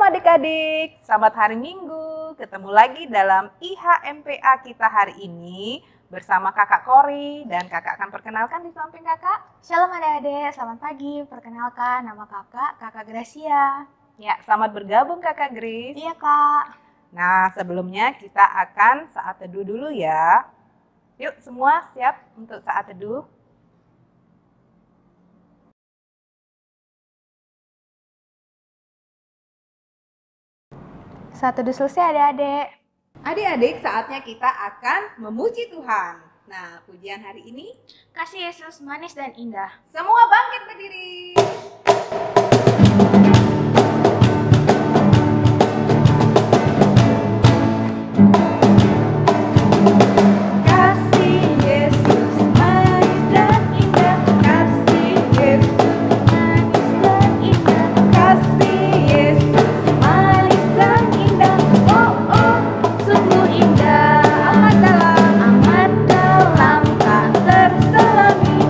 adik-adik, selamat hari Minggu. Ketemu lagi dalam IHMPA kita hari ini bersama Kakak Kori dan Kakak akan perkenalkan di samping Kakak. Shalom adik-adik, selamat pagi. Perkenalkan, nama Kakak Gracia. Ya, selamat bergabung Kakak Grace. Iya Kak. Nah, sebelumnya kita akan saat teduh dulu ya. Yuk semua siap untuk saat teduh. Saat teduh selesai adik-adik. Adik-adik, saatnya kita akan memuji Tuhan. Nah, pujian hari ini, Kasih Yesus manis dan indah. semua bangkit berdiri. Kasih Yesus manis dan indah. Kasih Yesus Manis dan indah. kasih Yesus manis dan indah. Oh oh, sungguh indah. Amat dalam tak terselami,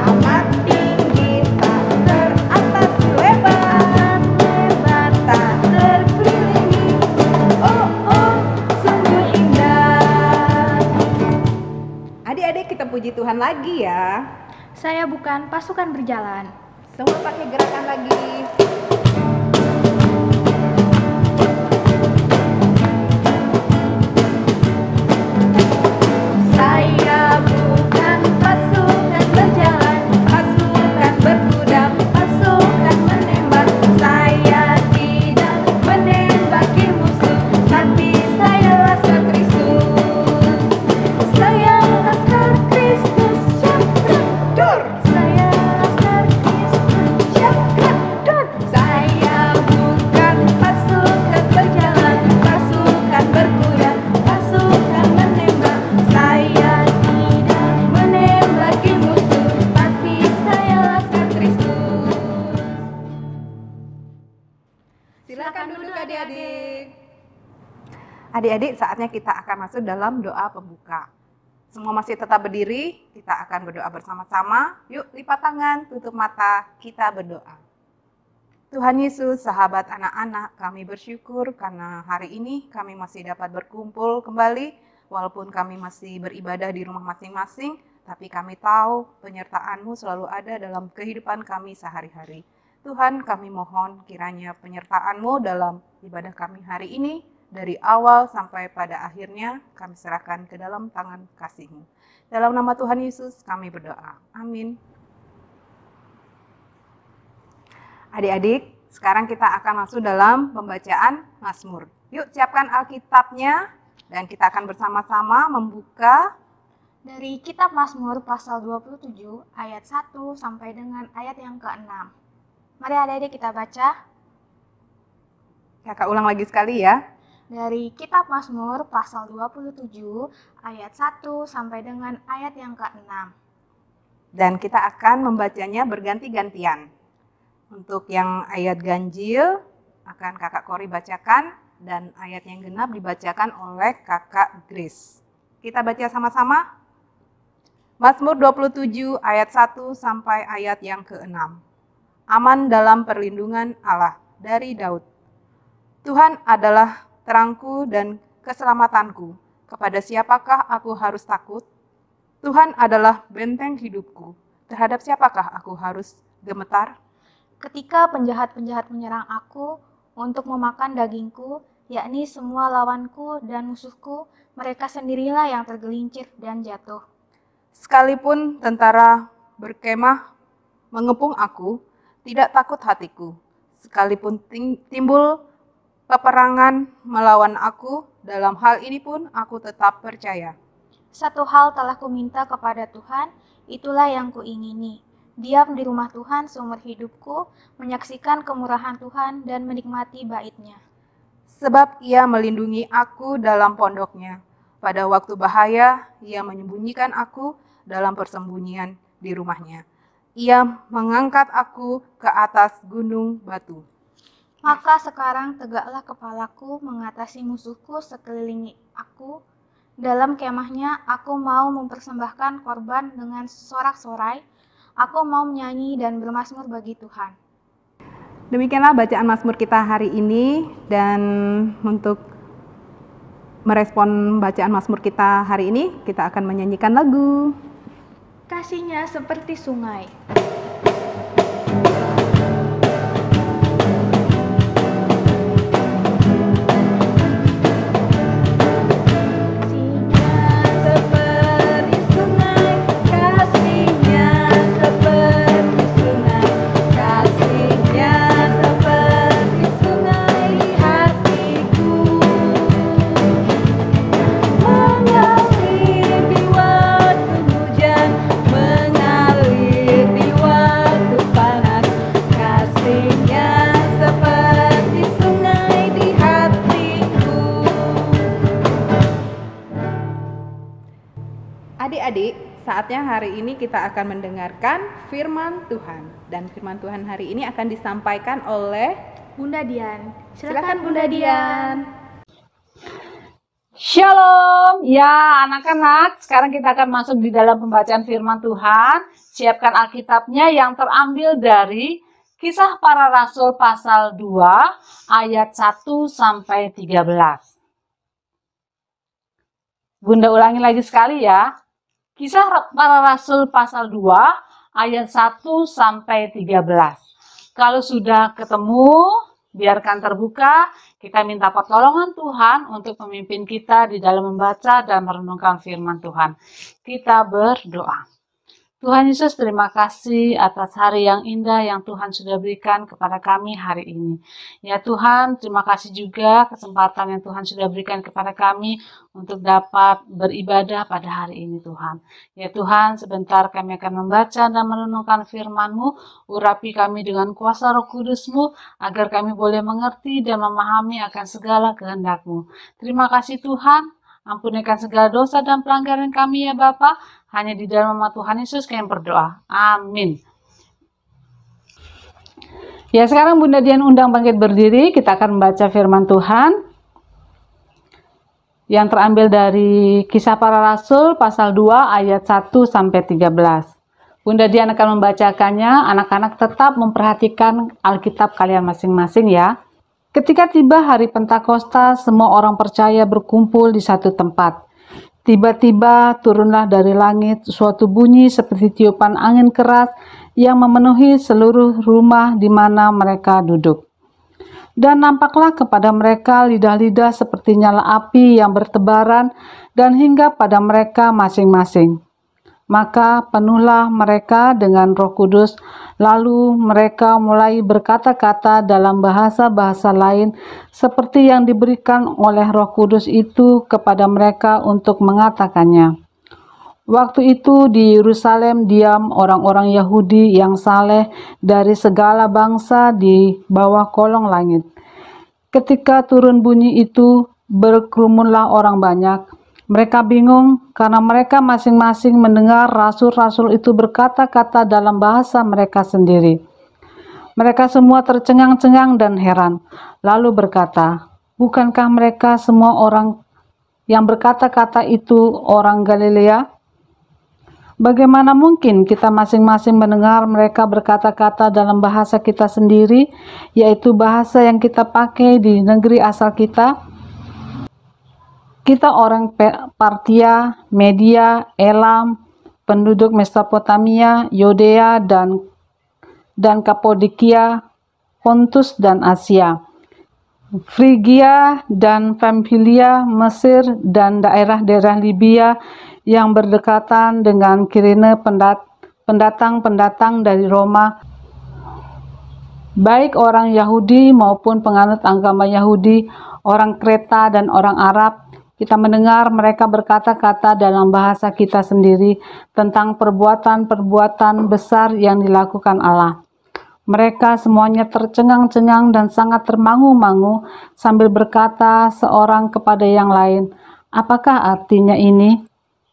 amat tinggi tak teratas, lebar lebar tak terkelilingi. Oh oh, sungguh indah. Adik-adik, kita puji Tuhan lagi ya. Saya bukan pasukan berjalan. Semua pakai gerakan lagi. Saya bukan pasukan berjalan, pasukan berkuda, pasukan menembak. Saya tidak menembaki musuh, tapi saya laskar Kristus. Saya laskar Kristus, syakrador. Saya laskar Kristus, syakrador. Saya bukan pasukan berjalan, pasukan berkuda, pasukan menembak. Saya tidak menembaki musuh, tapi saya laskar Kristus. Silakan duduk adik-adik. Adik-adik, saatnya kita akan masuk dalam doa pembuka. Semua masih tetap berdiri, kita akan berdoa bersama-sama. Yuk, lipat tangan, tutup mata, kita berdoa. Tuhan Yesus, sahabat anak-anak, kami bersyukur karena hari ini kami masih dapat berkumpul kembali, walaupun kami masih beribadah di rumah masing-masing, tapi kami tahu penyertaan-Mu selalu ada dalam kehidupan kami sehari-hari. Tuhan, kami mohon kiranya penyertaan-Mu dalam ibadah kami hari ini, dari awal sampai pada akhirnya, kami serahkan ke dalam tangan kasih-Mu. Dalam nama Tuhan Yesus kami berdoa. Amin. Adik-adik, sekarang kita akan masuk dalam pembacaan Mazmur. Yuk, siapkan Alkitabnya dan kita akan bersama-sama membuka Dari kitab Mazmur pasal 27 ayat 1 sampai dengan ayat yang ke-6. Mari adik-adik kita baca. Kakak ulang lagi sekali ya. Dari kitab Mazmur pasal 27 ayat 1 sampai dengan ayat yang ke-6. Dan kita akan membacanya berganti-gantian. Untuk yang ayat ganjil akan Kakak Kori bacakan dan ayat yang genap dibacakan oleh Kakak Grace. Kita baca sama-sama. Mazmur 27 ayat 1 sampai ayat yang ke-6. Aman dalam perlindungan Allah, dari Daud. Tuhan adalah terangku dan keselamatanku. Kepada siapakah aku harus takut? Tuhan adalah benteng hidupku. Terhadap siapakah aku harus gemetar? Ketika penjahat-penjahat menyerang aku untuk memakan dagingku, yakni semua lawanku dan musuhku, mereka sendirilah yang tergelincir dan jatuh. Sekalipun tentara berkemah mengepung aku, tidak takut hatiku. Sekalipun timbul peperangan melawan aku, dalam hal ini pun aku tetap percaya. Satu hal telah kuminta kepada Tuhan, itulah yang kuingini. Diam di rumah Tuhan seumur hidupku, menyaksikan kemurahan Tuhan dan menikmati bait-Nya. Sebab Ia melindungi aku dalam pondoknya. Pada waktu bahaya, Ia menyembunyikan aku dalam persembunyian di rumahnya. Ia mengangkat aku ke atas gunung batu. Maka sekarang tegaklah kepalaku mengatasi musuhku sekeliling aku. Dalam kemahnya aku mau mempersembahkan korban dengan sorak-sorai. Aku mau menyanyi dan bermazmur bagi Tuhan. Demikianlah bacaan Mazmur kita hari ini, dan untuk merespon bacaan Mazmur kita hari ini, kita akan menyanyikan lagu Kasihnya seperti sungai. Adik-adik, saatnya hari ini kita akan mendengarkan firman Tuhan. Dan firman Tuhan hari ini akan disampaikan oleh Bunda Dian. Silakan Bunda Dian. Shalom, ya anak-anak, sekarang kita akan masuk di dalam pembacaan firman Tuhan. Siapkan Alkitabnya yang terambil dari Kisah Para Rasul pasal 2 ayat 1 sampai 13. Bunda ulangi lagi sekali ya. Kisah Para Rasul pasal 2 ayat 1 sampai 13. Kalau sudah ketemu, biarkan terbuka. Kita minta pertolongan Tuhan untuk memimpin kita di dalam membaca dan merenungkan firman Tuhan. Kita berdoa. Tuhan Yesus, terima kasih atas hari yang indah yang Tuhan sudah berikan kepada kami hari ini. Ya Tuhan, terima kasih juga kesempatan yang Tuhan sudah berikan kepada kami untuk dapat beribadah pada hari ini Tuhan. Ya Tuhan, sebentar kami akan membaca dan merenungkan firman-Mu. Urapi kami dengan kuasa Roh Kudus-Mu agar kami boleh mengerti dan memahami akan segala kehendak-Mu. Terima kasih Tuhan. Ampunikan segala dosa dan pelanggaran kami ya Bapa. Hanya di dalam nama Tuhan Yesus kami berdoa. Amin. Ya sekarang Bunda Dian undang bangkit berdiri. Kita akan membaca firman Tuhan yang terambil dari Kisah Para Rasul pasal 2 ayat 1 sampai 13. Bunda Dian akan membacakannya. Anak-anak tetap memperhatikan Alkitab kalian masing-masing ya. Ketika tiba hari Pentakosta, semua orang percaya berkumpul di satu tempat. Tiba-tiba turunlah dari langit suatu bunyi seperti tiupan angin keras yang memenuhi seluruh rumah di mana mereka duduk. Dan nampaklah kepada mereka lidah-lidah seperti nyala api yang bertebaran dan hinggap pada mereka masing-masing. Maka penuhlah mereka dengan Roh Kudus, lalu mereka mulai berkata-kata dalam bahasa-bahasa lain seperti yang diberikan oleh Roh Kudus itu kepada mereka untuk mengatakannya. Waktu itu di Yerusalem diam orang-orang Yahudi yang saleh dari segala bangsa di bawah kolong langit. Ketika turun bunyi itu, berkerumunlah orang banyak. Mereka bingung karena mereka masing-masing mendengar rasul-rasul itu berkata-kata dalam bahasa mereka sendiri. Mereka semua tercengang-cengang dan heran, lalu berkata, "Bukankah mereka semua orang yang berkata-kata itu orang Galilea? Bagaimana mungkin kita masing-masing mendengar mereka berkata-kata dalam bahasa kita sendiri, yaitu bahasa yang kita pakai di negeri asal kita? Kita orang Partia, Media, Elam, penduduk Mesopotamia, Yudea dan Kapodokia, Pontus dan Asia, Frigia dan Pamfilia, Mesir dan daerah-daerah Libya yang berdekatan dengan Kirene, pendatang-pendatang dari Roma, baik orang Yahudi maupun penganut agama Yahudi, orang Kreta dan orang Arab. Kita mendengar mereka berkata-kata dalam bahasa kita sendiri tentang perbuatan-perbuatan besar yang dilakukan Allah. Mereka semuanya tercengang-cengang dan sangat termangu-mangu sambil berkata seorang kepada yang lain, "Apakah artinya ini?"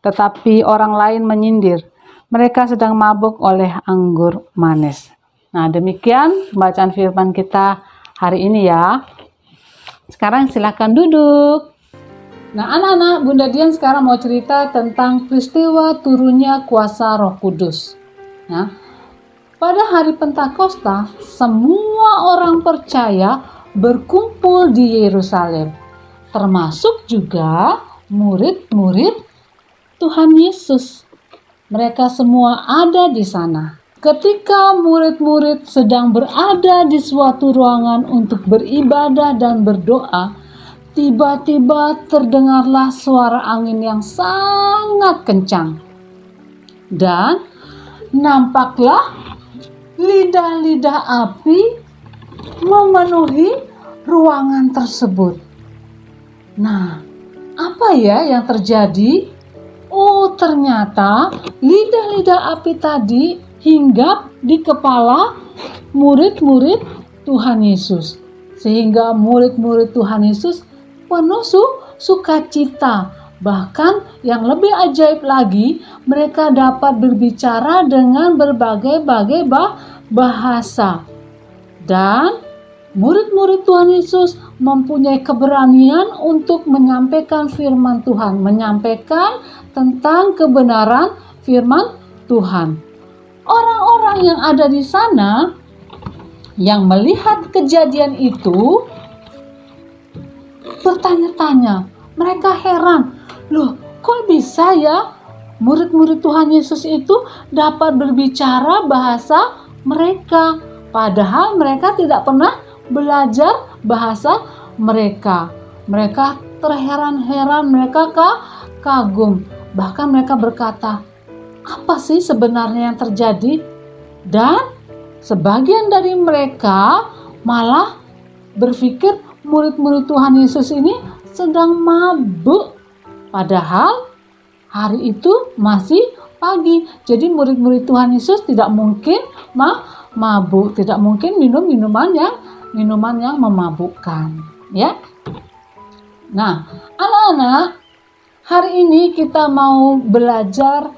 Tetapi orang lain menyindir, "Mereka sedang mabuk oleh anggur manis." Nah, demikian bacaan firman kita hari ini ya. Sekarang silakan duduk. Nah, anak-anak, Bunda Dian sekarang mau cerita tentang peristiwa turunnya kuasa Roh Kudus. Nah, Pada hari Pentakosta, semua orang percaya berkumpul di Yerusalem, termasuk juga murid-murid Tuhan Yesus. Mereka semua ada di sana. Ketika murid-murid sedang berada di suatu ruangan untuk beribadah dan berdoa, tiba-tiba terdengarlah suara angin yang sangat kencang. Dan nampaklah lidah-lidah api memenuhi ruangan tersebut. Nah, apa ya yang terjadi? Oh, ternyata lidah-lidah api tadi hinggap di kepala murid-murid Tuhan Yesus. Sehingga murid-murid Tuhan Yesus penuh sukacita. Bahkan yang lebih ajaib lagi, mereka dapat berbicara dengan berbagai-bagai bahasa. Dan murid-murid Tuhan Yesus mempunyai keberanian untuk menyampaikan firman Tuhan, menyampaikan tentang kebenaran firman Tuhan. Orang-orang yang ada di sana yang melihat kejadian itu bertanya-tanya, mereka heran, loh kok bisa ya murid-murid Tuhan Yesus itu dapat berbicara bahasa mereka, padahal mereka tidak pernah belajar bahasa mereka. Mereka terheran-heran, mereka kagum. Bahkan mereka berkata, apa sih sebenarnya yang terjadi? Dan sebagian dari mereka malah berpikir murid-murid Tuhan Yesus ini sedang mabuk. Padahal hari itu masih pagi. Jadi murid-murid Tuhan Yesus tidak mungkin mabuk, tidak mungkin minum minuman yang memabukkan, ya. Nah, anak-anak, hari ini kita mau belajar,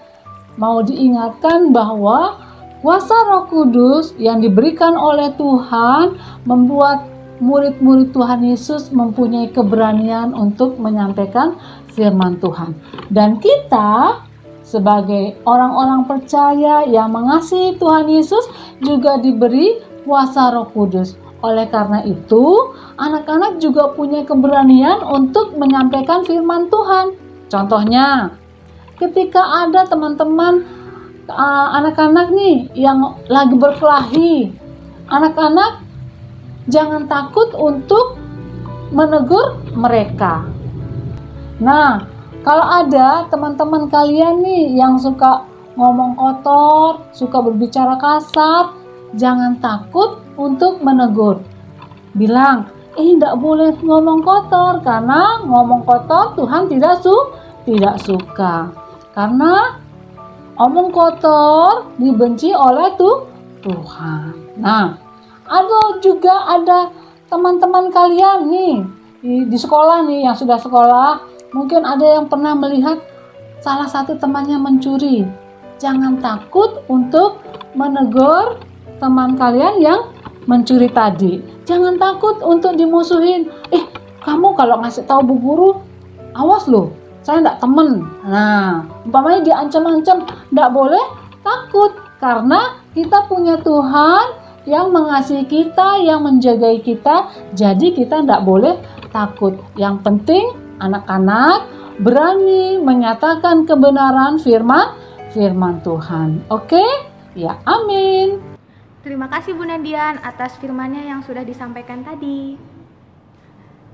mau diingatkan bahwa kuasa Roh Kudus yang diberikan oleh Tuhan membuat murid-murid Tuhan Yesus mempunyai keberanian untuk menyampaikan firman Tuhan. Dan kita sebagai orang-orang percaya yang mengasihi Tuhan Yesus juga diberi kuasa Roh Kudus. Oleh karena itu, anak-anak juga punya keberanian untuk menyampaikan firman Tuhan. Contohnya, ketika ada teman-teman anak-anak nih yang lagi berkelahi, anak-anak jangan takut untuk menegur mereka. Nah, kalau ada teman-teman kalian nih yang suka ngomong kotor, suka berbicara kasar, jangan takut untuk menegur. Bilang, tidak boleh ngomong kotor, karena ngomong kotor Tuhan tidak suka. Karena omong kotor dibenci oleh Tuhan. Nah, juga ada teman-teman kalian nih di sekolah nih yang sudah sekolah, mungkin ada yang pernah melihat salah satu temannya mencuri. Jangan takut untuk menegur teman kalian yang mencuri tadi. Jangan takut untuk dimusuhin. Kamu kalau ngasih tahu bu guru, awas loh, saya enggak temen. Nah, umpamanya diancam-ancam, enggak boleh takut, karena kita punya Tuhan yang mengasihi kita, yang menjagai kita, jadi kita enggak boleh takut. Yang penting anak-anak berani menyatakan kebenaran firman Tuhan. Oke? Ya, amin. Terima kasih Bu Nadian atas firman-Nya yang sudah disampaikan tadi.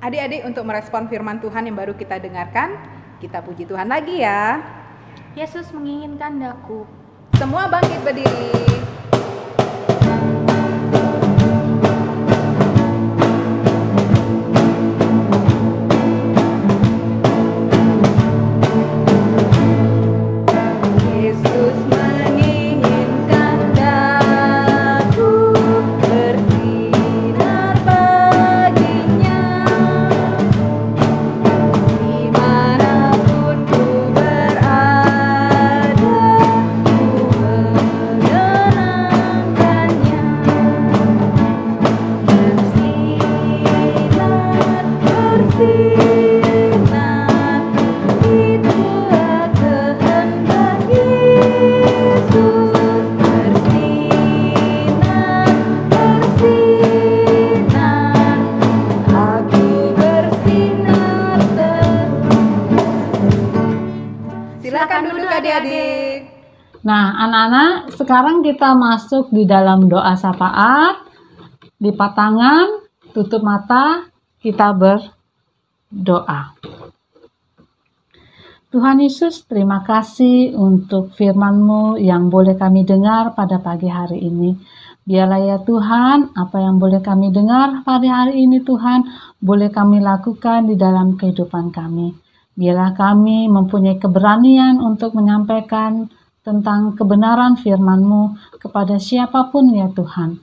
Adik-adik, untuk merespon firman Tuhan yang baru kita dengarkan, kita puji Tuhan lagi ya. Yesus menginginkan daku. Semua bangkit berdiri. Dimanapun ku berada, ku mengenal Silakan duduk adik-adik. Nah, anak-anak, sekarang kita masuk di dalam doa syafaat. Lipat tangan, tutup mata, kita berdoa. Tuhan Yesus, terima kasih untuk firman-Mu yang boleh kami dengar pada pagi hari ini. Biarlah ya Tuhan, apa yang boleh kami dengar pada hari ini Tuhan, boleh kami lakukan di dalam kehidupan kami. Biarlah kami mempunyai keberanian untuk menyampaikan tentang kebenaran firman-Mu kepada siapapun ya Tuhan.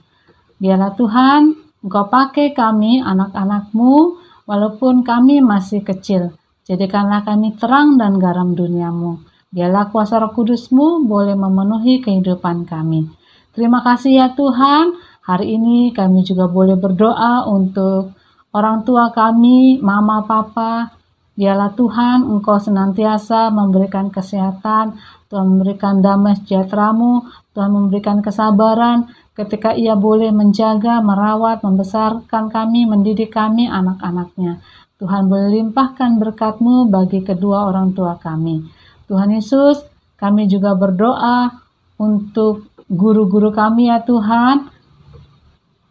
Biarlah Tuhan, Engkau pakai kami anak-anak-Mu walaupun kami masih kecil. Jadikanlah kami terang dan garam dunia-Mu. Biarlah kuasa Roh Kudus-Mu boleh memenuhi kehidupan kami. Terima kasih ya Tuhan, hari ini kami juga boleh berdoa untuk orang tua kami, mama, papa. Biarlah Tuhan, Engkau senantiasa memberikan kesehatan, Tuhan memberikan damai sejahtera-Mu, Tuhan memberikan kesabaran ketika Ia boleh menjaga, merawat, membesarkan kami, mendidik kami, anak-anaknya. Tuhan boleh limpahkan berkat-Mu bagi kedua orang tua kami. Tuhan Yesus, kami juga berdoa untuk guru-guru kami ya Tuhan.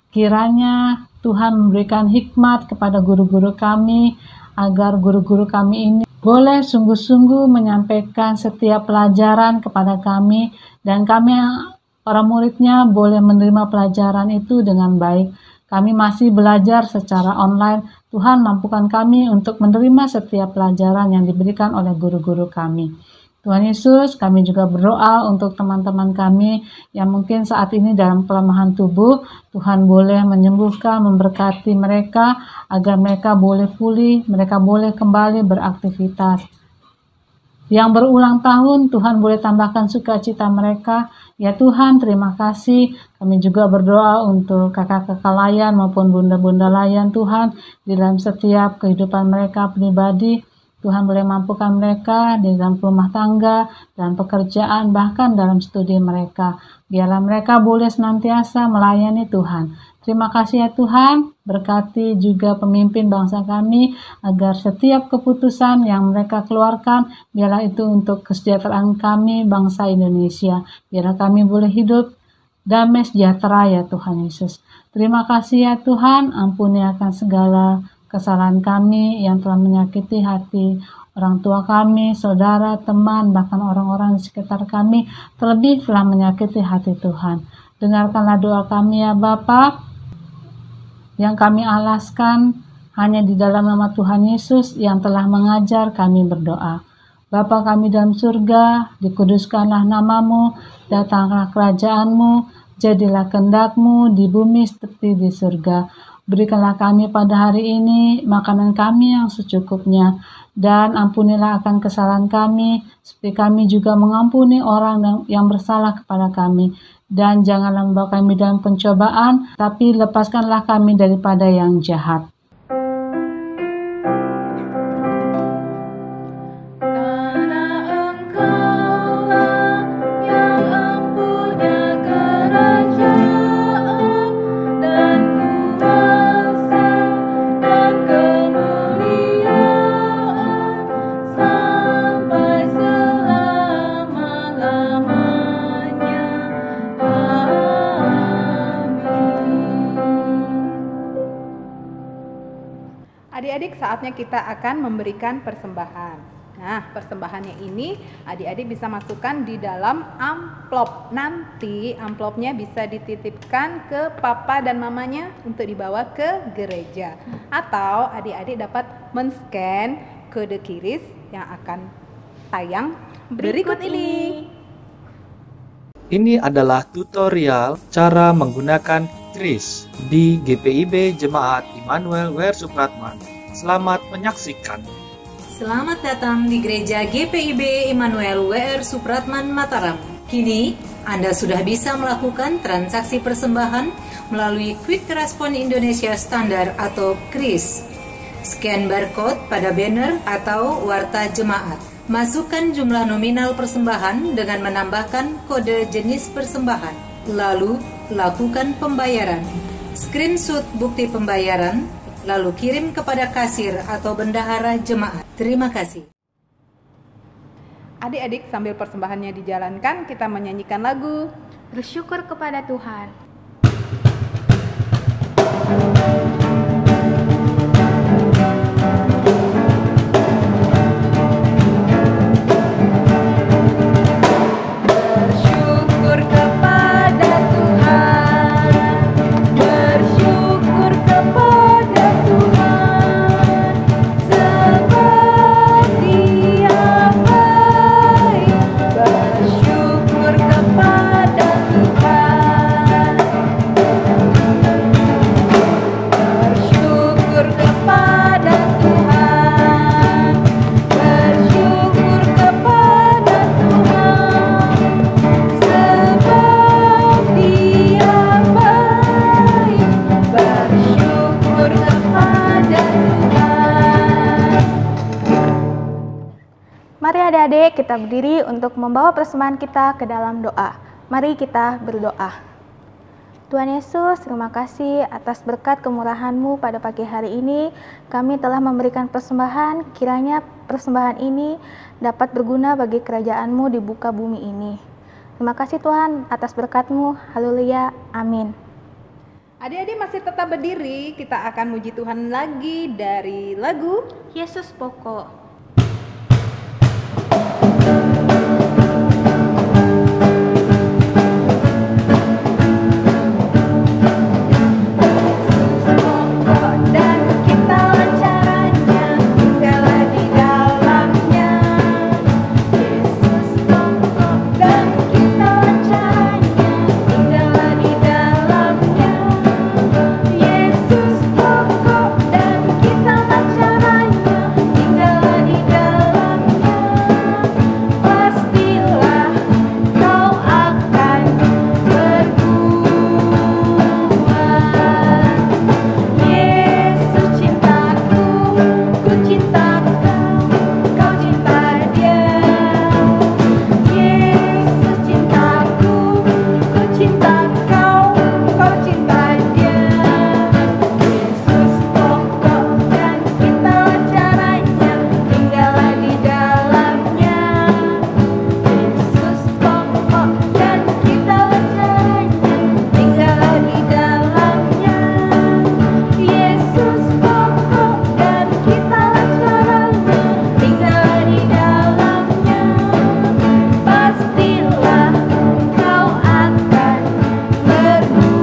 Kiranya Tuhan memberikan hikmat kepada guru-guru kami, agar guru-guru kami ini boleh sungguh-sungguh menyampaikan setiap pelajaran kepada kami, dan kami para muridnya boleh menerima pelajaran itu dengan baik. Kami masih belajar secara online. Tuhan mampukan kami untuk menerima setiap pelajaran yang diberikan oleh guru-guru kami. Tuhan Yesus, kami juga berdoa untuk teman-teman kami yang mungkin saat ini dalam kelemahan tubuh. Tuhan boleh menyembuhkan, memberkati mereka agar mereka boleh pulih, mereka boleh kembali beraktivitas. Yang berulang tahun, Tuhan boleh tambahkan sukacita mereka. Ya Tuhan, terima kasih. Kami juga berdoa untuk kakak-kakak layan maupun bunda-bunda layan Tuhan di dalam setiap kehidupan mereka pribadi. Tuhan boleh mampukan mereka di dalam rumah tangga, dalam pekerjaan, bahkan dalam studi mereka. Biarlah mereka boleh senantiasa melayani Tuhan. Terima kasih ya Tuhan, berkati juga pemimpin bangsa kami, agar setiap keputusan yang mereka keluarkan, biarlah itu untuk kesejahteraan kami, bangsa Indonesia. Biarlah kami boleh hidup damai sejahtera ya Tuhan Yesus. Terima kasih ya Tuhan, ampuni akan segala kesalahan kami yang telah menyakiti hati orang tua kami, saudara, teman, bahkan orang-orang di sekitar kami, terlebih telah menyakiti hati Tuhan. Dengarkanlah doa kami ya Bapa, yang kami alaskan hanya di dalam nama Tuhan Yesus yang telah mengajar kami berdoa. Bapa kami dalam surga, dikuduskanlah namamu, datanglah kerajaan-Mu, jadilah kehendak-Mu di bumi seperti di surga. Berikanlah kami pada hari ini makanan kami yang secukupnya, dan ampunilah akan kesalahan kami, seperti kami juga mengampuni orang yang bersalah kepada kami. Dan janganlah membawa kami dalam pencobaan, tapi lepaskanlah kami daripada yang jahat. Adik-adik, saatnya kita akan memberikan persembahan. Nah, persembahannya ini adik-adik bisa masukkan di dalam amplop. Nanti amplopnya bisa dititipkan ke papa dan mamanya untuk dibawa ke gereja. Atau adik-adik dapat men-scan kode QRIS yang akan tayang berikut ini. Ini adalah tutorial cara menggunakan QRIS di GPIB Jemaat Immanuel WR Supratman. Selamat menyaksikan. Selamat datang di Gereja GPIB Immanuel WR Supratman Mataram. Kini, Anda sudah bisa melakukan transaksi persembahan melalui Quick Response Indonesia Standar atau QRIS. Scan barcode pada banner atau warta jemaat. Masukkan jumlah nominal persembahan dengan menambahkan kode jenis persembahan. Lalu, lakukan pembayaran. Screenshot bukti pembayaran, lalu kirim kepada kasir atau bendahara jemaat. Terima kasih. Adik-adik, sambil persembahannya dijalankan, kita menyanyikan lagu Bersyukur kepada Tuhan. Bersyukur kepada Tuhan, bersyukur kepada Tuhan, sebab Dia baik. Bersyukur kepada Tuhan, bersyukur kepada Tuhan, bersyukur kepada Tuhan, sebab Dia baik. Bersyukur kepada Tuhan. Mari adik-adik kita berdiri untuk membawa persembahan kita ke dalam doa. Mari kita berdoa. Tuhan Yesus, terima kasih atas berkat kemurahan-Mu pada pagi hari ini. Kami telah memberikan persembahan, kiranya persembahan ini dapat berguna bagi kerajaan-Mu di muka bumi ini. Terima kasih Tuhan atas berkat-Mu. Haleluya. Amin. Adik-adik masih tetap berdiri, kita akan muji Tuhan lagi dari lagu Yesus pokok. dan kita caranya, tinggallah di dalamnya. Yesus pokok dan kita caranya, tinggallah di dalamnya. Yesus pokok dan kita caranya, tinggallah di dalamnya. Pastilah kau akan berbuah. Yesus cintaku, ku cinta kau, kau cinta Dia. Yesus cintaku, ku cinta kau, kau cinta Dia. Yesus pokok dan kita caranya, tinggallah di dalamnya. Yesus pokok dan kita caranya, tinggallah di dalamnya. Yesus pokok dan kita caranya, tinggallah di dalamnya. Pastilah kau akan berbuah.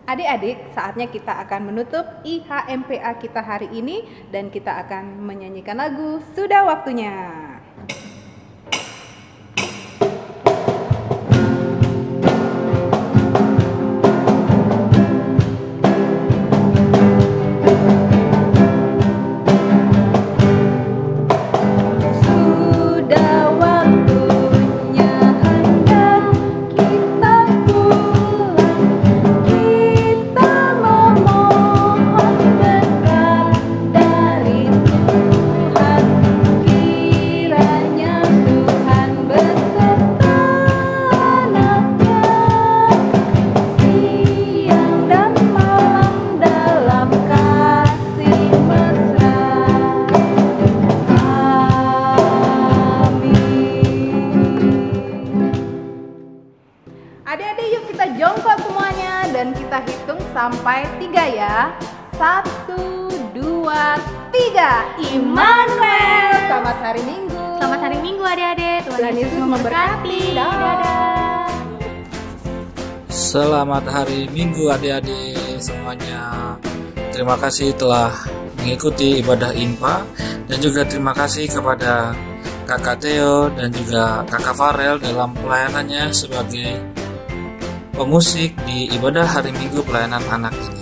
Adik-adik, saatnya kita akan menutup IHMPA kita hari ini dan kita akan menyanyikan lagu Sudah Waktunya. Sudah waktunya hendak kita pulang, kita memohon berkat dari Tuhan. Kiranya Tuhan beserta anaknya, siang dan malam dalam kasih mesra. Adik-adik, yuk kita jongkok semuanya dan kita hitung sampai 3 ya. 1, 2, 3. Immanuel. Selamat hari Minggu. Selamat hari Minggu adik-adik. Tuhan Yesus memberkati. Dadah. Selamat hari Minggu adik-adik semuanya. Terima kasih telah mengikuti ibadah IMPA dan juga terima kasih kepada Kakak Theo dan juga Kakak Farel dalam pelayanannya sebagai pemusik di ibadah hari Minggu pelayanan anak ini.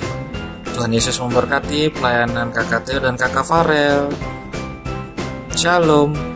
Tuhan Yesus memberkati pelayanan Kakak Theo dan Kakak Farel. Shalom.